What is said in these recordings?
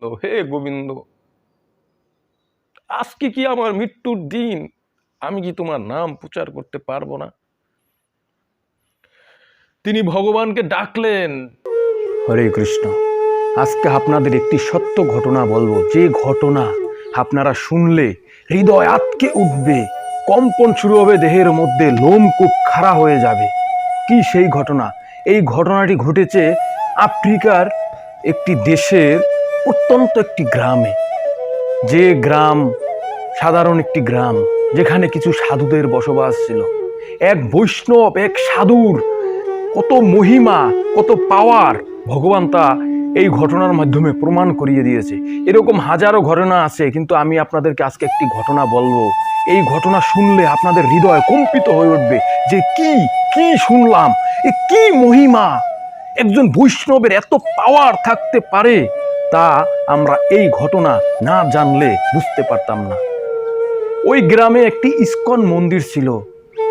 হে গোবিন্দ, আজকে কি আমার মৃত্যুর দিন, আমি কি তোমার নাম প্রচার করতে পারবো না? তিনি ভগবানকে ডাকলেন। হরে কৃষ্ণ। আজকে আপনাদের একটি সত্য ঘটনা বলবো, যে ঘটনা আপনারা শুনলে হৃদয় আঁতকে উঠবে, কম্পন শুরু হবে দেহের মধ্যে, লোমকূপ খাড়া হয়ে যাবে। কি সেই ঘটনা? এই ঘটনাটি ঘটেছে আফ্রিকার একটি দেশের অত্যন্ত একটি গ্রামে। যে গ্রাম সাধারণ একটি গ্রাম, যেখানে কিছু সাধুদের বসবাস ছিল। এক বৈষ্ণব, এক সাধুর কত মহিমা, কত পাওয়ার ভগবান তা এই ঘটনার মাধ্যমে প্রমাণ করিয়ে দিয়েছে। এরকম হাজারো ঘটনা আছে, কিন্তু আমি আপনাদেরকে আজকে একটি ঘটনা বলবো। এই ঘটনা শুনলে আপনাদের হৃদয় কম্পিত হয়ে উঠবে যে কি কি শুনলাম, এ কি মহিমা, একজন বৈষ্ণবের এত পাওয়ার থাকতে পারে, তা আমরা এই ঘটনা না জানলে বুঝতে পারতাম না। ওই গ্রামে একটি ইস্কন মন্দির ছিল।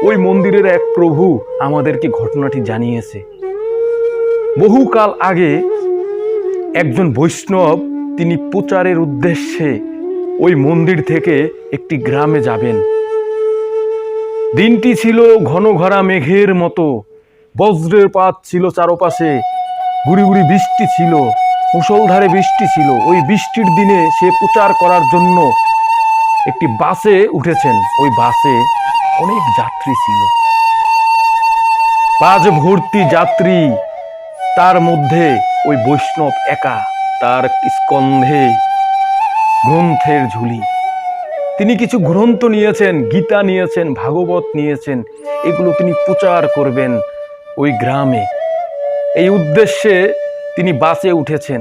ওই মন্দিরের এক প্রভু আমাদেরকে ঘটনাটি জানিয়েছে। বহুকাল আগে একজন বৈষ্ণব, তিনি প্রচারের উদ্দেশ্যে ওই মন্দির থেকে একটি গ্রামে যাবেন। দিনটি ছিল ঘন ঘরা মেঘের মতো, বজ্রের পাত ছিল চারপাশে, গুড়ি গুড়ি বৃষ্টি ছিল, মুষলধারে বৃষ্টি ছিল। ওই বৃষ্টির দিনে সে প্রচার করার জন্য একটি বাসে উঠেছেন। ওই বাসে অনেক যাত্রী ছিল, বাস ভর্তি যাত্রী। তার মধ্যে ওই বৈষ্ণব একা, তার স্কন্ধে গ্রন্থের ঝুলি। তিনি কিছু গ্রন্থ নিয়েছেন, গীতা নিয়েছেন, ভাগবত নিয়েছেন। এগুলো তিনি প্রচার করবেন ওই গ্রামে। এই উদ্দেশ্যে তিনি বাসে উঠেছেন।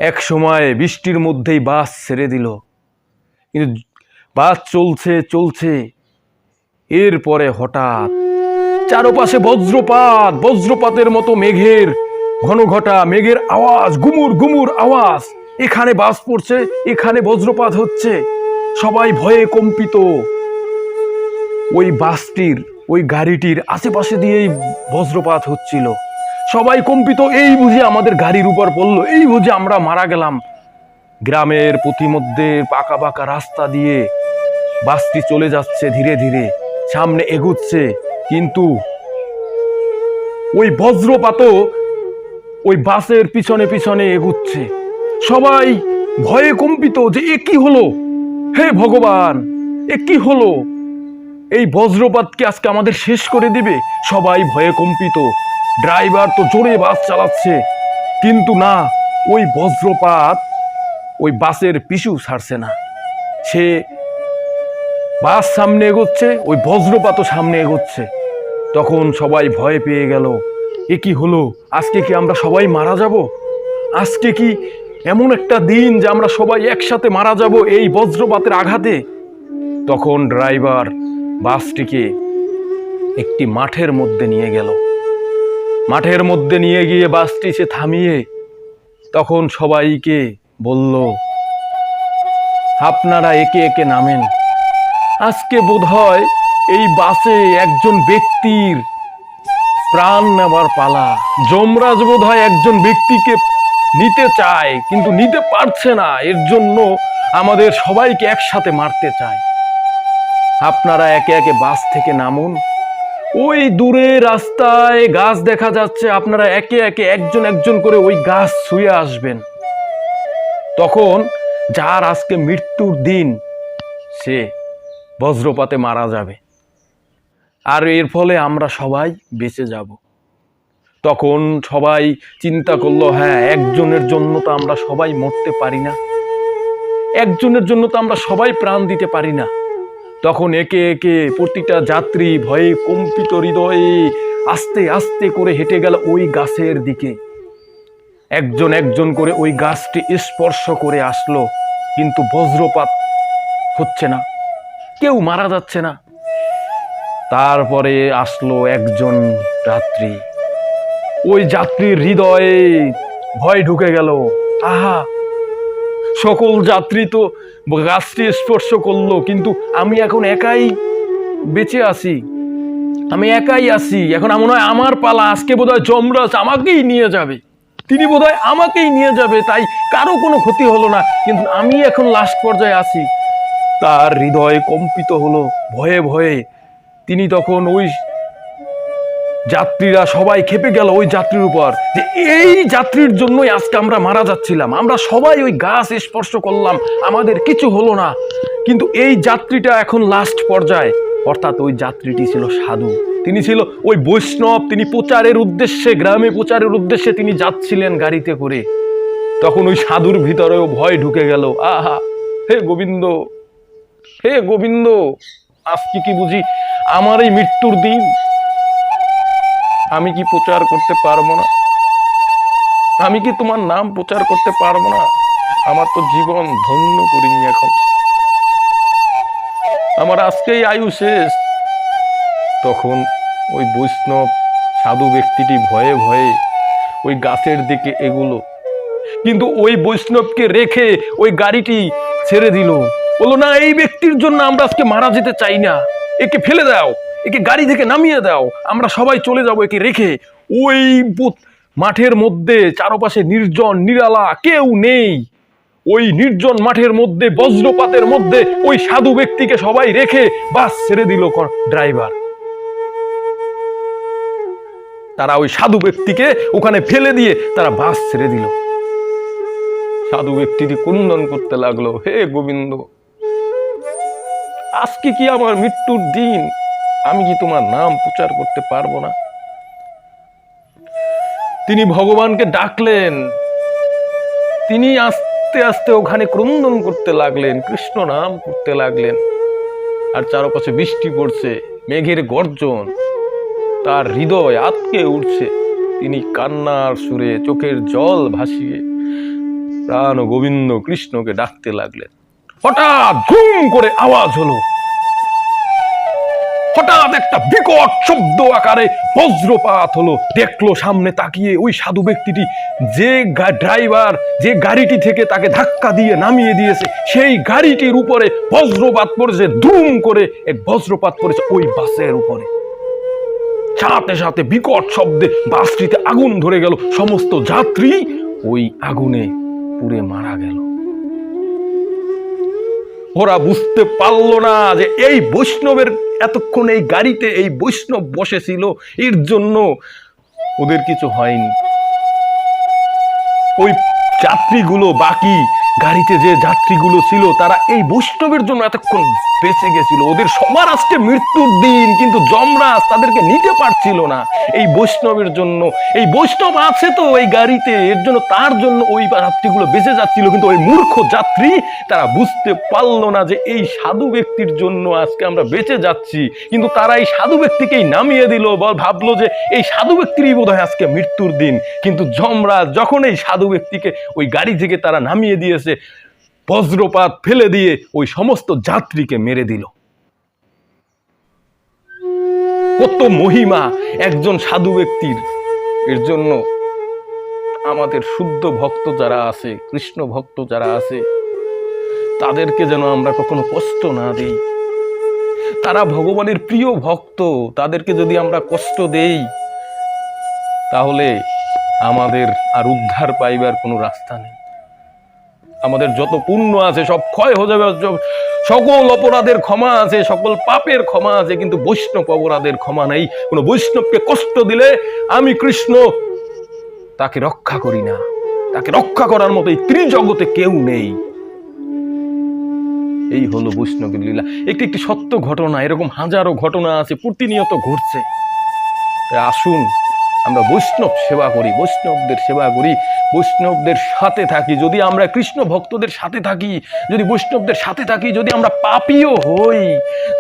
এক সময় বৃষ্টির মধ্যেই বাস ছেড়ে দিল, কিন্তু বাস চলছে চলছে, এরপরে হঠাৎ চারপাশে বজ্রপাত, বজ্রপাতের মতো মেঘের ঘন ঘটা, মেঘের আওয়াজ, গুমুর গুমুর আওয়াজ। এখানে বাস পড়ছে, এখানে বজ্রপাত হচ্ছে, সবাই ভয়ে কম্পিত। ওই বাসটির, ওই গাড়িটির আশেপাশে দিয়েই বজ্রপাত হচ্ছিল, সবাই কম্পিত। এই বুঝে আমাদের গাড়ির উপর পড়লো, এই বুঝে আমরা মারা গেলাম। গ্রামের প্রতিমধ্যে পাকা পাকা রাস্তা দিয়ে বাসটি চলে যাচ্ছে, ধীরে ধীরে সামনে এগুচ্ছে, কিন্তু ওই বজ্রপাতও ওই বাসের পিছনে পিছনে এগুচ্ছে। সবাই ভয়ে কম্পিত যে এ কি হলো, হে ভগবান, এ কি হলো? এই বজ্রপাত কি আজকে আমাদের শেষ করে দিবে? সবাই ভয়ে কম্পিত। ড্রাইভার তো জোরে বাস চালাচ্ছে, কিন্তু না, ওই বজ্রপাত ওই বাসের পিছু ছাড়ছে না। সে বাস সামনে এগোচ্ছে, ওই বজ্রপাতও সামনে এগোচ্ছে। তখন সবাই ভয় পেয়ে গেল, এ কি হলো? আজকে কি আমরা সবাই মারা যাব? আজকে কি এমন একটা দিন যে আমরা সবাই একসাথে মারা যাব এই বজ্রপাতের আঘাতে? তখন ড্রাইভার বাসটিকে একটি মাঠের মধ্যে নিয়ে গেল। মাঠের মধ্যে নিয়ে গিয়ে বাসটি সে থামিয়ে তখন সবাইকে বলল, আপনারা একে একে নামেন। আজকে বোধহয় এই বাসে একজন ব্যক্তির প্রাণ নেবার পালা। যমরাজ বোধহয় একজন ব্যক্তিকে নিতে চায়, কিন্তু নিতে পারছে না, এর জন্য আমাদের সবাইকে একসাথে মারতে চায়। আপনারা একে একে বাস থেকে নামুন। ওই দূরে রাস্তায় গাছ দেখা যাচ্ছে, আপনারা একে একে একজন একজন করে ওই গাছ ছুঁয়ে আসবেন। তখন যার আজকে মৃত্যুর দিন, সে বজ্রপাতে মারা যাবে, আর এর ফলে আমরা সবাই বেঁচে যাব। তখন সবাই চিন্তা করলো, হ্যাঁ, একজনের জন্য তো আমরা সবাই মরতে পারি না, একজনের জন্য তো আমরা সবাই প্রাণ দিতে পারি না। তখন একে একে প্রতিটা যাত্রী ভয়ে কম্পিত হৃদয়ে আস্তে আস্তে করে হেঁটে গেল ওই গাছের দিকে। একজন একজন করে ওই গাছটি স্পর্শ করে আসলো, কিন্তু বজ্রপাত হচ্ছে না, কেউ মারা যাচ্ছে না। তারপরে আসলো একজন যাত্রী। ওই যাত্রীর হৃদয়ে ভয় ঢুকে গেল। আহা, সকল যাত্রী তো গাছটি স্পর্শ করলো, কিন্তু আমি এখন একাই বেঁচে আছি, আমি একাই আছি, এখন মনে হয় আমার পালা, আজকে বোধহয় যমরাজ আমাকেই নিয়ে যাবে। তিনি বোধহয় আমাকেই নিয়ে যাবে, তাই কারো কোনো ক্ষতি হলো না, কিন্তু আমি এখন লাস্ট পর্যায়ে আছি। তার হৃদয় কম্পিত হলো ভয়ে ভয়ে। তিনি তখন ওই যাত্রীরা সবাই খেপে গেল ওই যাত্রীর উপর, যে এই যাত্রীর জন্যই আজকে আমরা মারা যাচ্ছিলাম, আমরা সবাই ওই গাছ স্পর্শ করলাম, আমাদের কিছু হলো না, কিন্তু এই যাত্রীটা এখন লাস্ট পর্যায়ে। অর্থাৎ ওই যাত্রীটি ছিল সাধু, তিনি ছিল ওই বৈষ্ণব, তিনি প্রচারের উদ্দেশ্যে, গ্রামে প্রচারের উদ্দেশ্যে তিনি যাচ্ছিলেন গাড়িতে করে। তখন ওই সাধুর ভিতরেও ভয় ঢুকে গেল। আহা, হে গোবিন্দ, হে গোবিন্দ, আজকে কি বুঝি আমার এই মৃত্যুর দিন? আমি কি প্রচার করতে পারবো না? আমি কি তোমার নাম প্রচার করতে পারবো না? আমার তো জীবন ধন্য করিনি, এখন আমার আজকেই আয়ু শেষ। তখন ওই বৈষ্ণব সাধু ব্যক্তিটি ভয়ে ভয়ে ওই গাছের দিকে এগুলো, কিন্তু ওই বৈষ্ণবকে রেখে ওই গাড়িটি ছেড়ে দিল। বললো, না, এই ব্যক্তির জন্য আমরা আজকে মারা যেতে চাই না, একে ফেলে দাও, একে গাড়ি থেকে নামিয়ে দাও, আমরা সবাই চলে যাব একে রেখে। ওই মাঠের মধ্যে চারপাশে নির্জন নিরালা, কেউ নেই। ওই নির্জন মাঠের মধ্যে বজ্রপাতের মধ্যে ওই সাধু ব্যক্তিকে সবাই রেখে বাস ছেড়ে দিল ড্রাইভার। তারা ওই সাধু ব্যক্তিকে ওখানে ফেলে দিয়ে তারা বাস ছেড়ে দিল। সাধু ব্যক্তিটি ক্রন্দন করতে লাগলো, হে গোবিন্দ, আজকে কি আমার মৃত্যুর দিন? আমি কি তোমার নাম প্রচার করতে পারবো না? তিনি ভগবানকে ডাকলেন, তিনি আস্তে আস্তে ওখানে ক্রন্দন করতে লাগলেন, কৃষ্ণ নাম করতে লাগলেন। আর চারপাশে বৃষ্টি পড়ছে, মেঘের গর্জন, তার হৃদয় আঁতকে উঠছে। তিনি কান্নার সুরে চোখের জল ভাসিয়ে প্রাণ গোবিন্দ কৃষ্ণকে ডাকতে লাগলেন। হঠাৎ ঘুম করে আওয়াজ হলো, হঠাৎ একটা বিকট শব্দ আকারে বজ্রপাত হলো। দেখলো সামনে তাকিয়ে ওই সাধু ব্যক্তিটি, যে ড্রাইভার যে গাড়িটি থেকে তাকে ধাক্কা দিয়ে নামিয়ে দিয়েছে, সেই গাড়িটির উপরে বজ্রপাত পড়েছে। ধুম করে এক বজ্রপাত পড়েছে ওই বাসের উপরে। সাথে সাথে বিকট শব্দে বাসটিতে আগুন ধরে গেল, সমস্ত যাত্রী ওই আগুনে পুড়ে মারা গেল। ওরা বুঝতে পারলো না যে এই বৈষ্ণবের এতক্ষণ এই গাড়িতে এই বৈষ্ণব বসেছিল, এর জন্য ওদের কিছু হয়নি। ওই যাত্রীগুলো, বাকি গাড়িতে যে যাত্রীগুলো ছিল, তারা এই বৈষ্ণবের জন্য এতক্ষণ বেঁচে গেছিল। ওদের সবার আজকে মৃত্যুর দিন, কিন্তু যমরাজ তাদেরকে নিতে পারছিল না এই বৈষ্ণবের জন্য। এই বৈষ্ণব আছে তো এই গাড়িতে, এর জন্য তার জন্য ওই যাত্রীগুলো বেঁচে যাচ্ছিল। কিন্তু ওই মূর্খ যাত্রী, তারা বুঝতে পারলো না যে এই সাধু ব্যক্তির জন্য আজকে আমরা বেঁচে যাচ্ছি, কিন্তু তারা এই সাধু ব্যক্তিকেই নামিয়ে দিল। ভাবলো যে এই সাধু ব্যক্তিরই বোধহয় আজকে মৃত্যুর দিন। কিন্তু যমরাজ যখন এই সাধু ব্যক্তিকে ওই গাড়ি থেকে তারা নামিয়ে দিয়েছে, বজ্রপাত ফেলে দিয়ে ওই সমস্ত যাত্রীকে মেরে দিল। কত মহিমা একজন সাধু ব্যক্তির! এর জন্য আমাদের শুদ্ধ ভক্ত যারা আছে, কৃষ্ণ ভক্ত যারা আছে, তাদেরকে যেন আমরা কখনো কষ্ট না দেই। তারা ভগবানের প্রিয় ভক্ত, তাদেরকে যদি আমরা কষ্ট দেই, তাহলে আমাদের আর উদ্ধার পাইবার কোনো রাস্তা নেই। আমাদের যত পুণ্য আছে সব ক্ষয় হয়ে যাবে, সকল অপরাধের ক্ষমা আছে, সকল পাপের ক্ষমা আছে, কিন্তু বৈষ্ণব অপরাধের ক্ষমা নেই। কোন বৈষ্ণবকে কষ্ট দিলে আমি কৃষ্ণ তাকে রক্ষা করি না, তাকে রক্ষা করার মতো এই ত্রিজগতে কেউ নেই। এই হলো বৈষ্ণবের লীলা। একটি একটি সত্য ঘটনা, এরকম হাজারো ঘটনা আছে, প্রতিনিয়ত ঘটছে। আসুন আমরা বৈষ্ণব সেবা করি, বৈষ্ণবদের সেবা করি, বৈষ্ণবদের সাথে থাকি। যদি আমরা কৃষ্ণ ভক্তদের সাথে থাকি, যদি বৈষ্ণবদের সাথে থাকি, যদি আমরা পাপীও হই,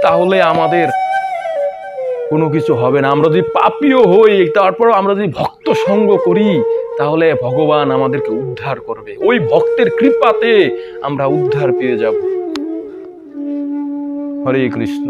তাহলে আমাদের কোনো কিছু হবে না। আমরা যদি পাপীও হই, তারপর আমরা যদি ভক্ত সঙ্গ করি, তাহলে ভগবান আমাদেরকে উদ্ধার করবে। ওই ভক্তের কৃপাতে আমরা উদ্ধার পেয়ে যাব। হরে কৃষ্ণ।